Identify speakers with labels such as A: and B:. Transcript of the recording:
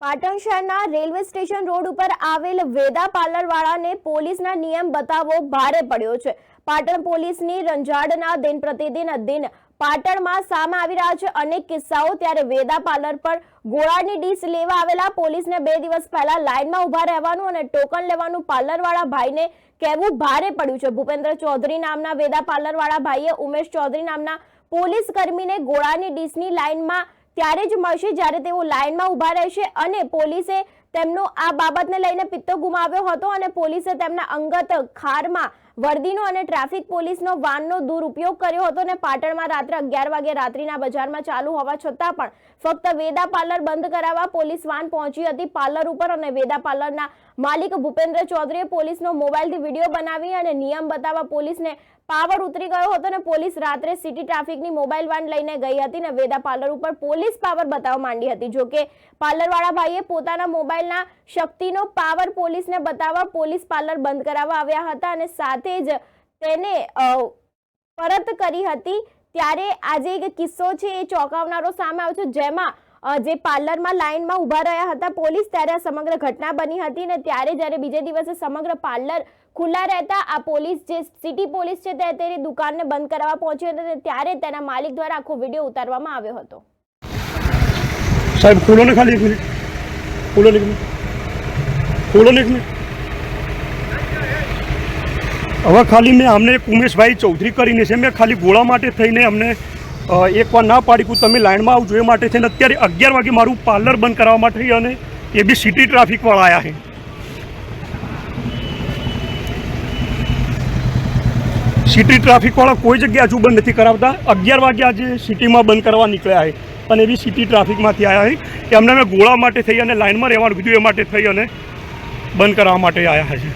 A: પાટણ શહેરના railway station road ઉપર આવેલ વેદા પાર્લરવાળાને પોલીસના નિયમ બતાવવો ભારે પડ્યો છે। પાટણ પોલીસની રંજાડના દિન પ્રતિદિન પાટણમાં સામે આવી રહ્યા છે અનેક કિસ્સાઓ। ત્યારે વેદા પાર્લર પર ગોળાની ડીશ લેવા આવેલા પોલીસને 2 દિવસ પહેલા લાઇનમાં ઊભા રહેવાનું અને ટોકન લેવાનું પાર્લરવાળા ભાઈને કહેવું ભારે પડ્યું છે। ભૂપેન્દ્ર ચૌધરી નામના વેદા પાર્લરવાળા ભાઈએ ઉમેશ ચૌધરી નામના પોલીસ કર્મીને ગોળાની ડીશની લાઇનમાં ત્યારે જ મળશે જ્યારે તેઓ લાઇનમાં ઊભા રહેશે અને પોલીસે તેમનો આ બાબતને લઈને પિત્તો ગુમાવ્યો હતો અને પોલીસે તેમના અંગત ખારમાં વર્દીનો અને ટ્રાફિક પોલીસનો વાનનો દુરુપયોગ કર્યો હતો અને પાટણમાં રાત્રે 11 વાગે રાત્રિના બજારમાં ચાલુ હોવા છતાં પણ ફક્ત વેદા પાર્લર બંધ કરાવવા પોલીસ વાન પહોંચી હતી પાર્લર ઉપર અને વેદા પાર્લરના માલિક ભૂપેન્દ્ર ચૌધરીએ પોલીસનો મોબાઈલથી વિડીયો બનાવી અને નિયમ બતાવવા પોલીસને પાવર ઉતરી ગયો હતો અને પોલીસ રાત્રે સિટી ટ્રાફિકની મોબાઈલ વાન લઈને ગઈ હતી અને વેદા પાર્લર ઉપર પોલીસ પાવર બતાવવા માંડી હતી। જો કે પાર્લરવાળા ભાઈએ પોતાના મોબાઈલના શક્તિનો પાવર પોલીસને બતાવવા પોલીસ પાર્લર બંધ કરાવવા આવ્યા હતા અને સાથે જ તેને પરત કરી હતી। ત્યારે આજે એક કિસ્સો છે એ ચોંકાવનારો સામે આવ્યો છે જેમાં જે પાર્લરમાં લાઇનમાં ઊભા રહ્યા હતા પોલીસ ત્યારે આ સમગ્ર ઘટના બની હતી અને ત્યારે જ્યારે બીજે દિવસે સમગ્ર પાર્લર ખુલ્લા રહેતા આ પોલીસ જે સિટી પોલીસ છે તે તેની દુકાનને બંધ કરાવવા પહોંચી હતી ત્યારે તેના માલિક દ્વારા આખો વિડીયો ઉતારવામાં આવ્યો હતો।
B: સાહેબ ખોલો ને ખાલી 1 મિનિટ ખોલો ને 1 મિનિટ ખોલો ને 1 મિનિટ હવે ખાલી મેં અમને ઉમેશભાઈ ચૌધરી કરીને છે મેં ખાલી ગોળા માટે થઈને અમને એકવાર ના પાડી કે તમે લાઇનમાં આવજો એ માટે થઈને અત્યારે 11 વાગે મારું પાર્લર બંધ કરાવવા માટે અને એ બી સિટી ટ્રાફિકવાળા આવ્યા છે। સિટી ટ્રાફિકવાળા કોઈ જગ્યા હજુ બંધ નથી કરાવતા 11 વાગે આજે સિટીમાં બંધ કરવા નીકળ્યા છે અને એવી સિટી ટ્રાફિકમાંથી આવ્યા છે કે અમને મેં ગોળા માટે થઈ અને લાઇનમાં રહેવાનું કીધું એ માટે થઈ અને બંધ કરાવવા માટે આવ્યા છે।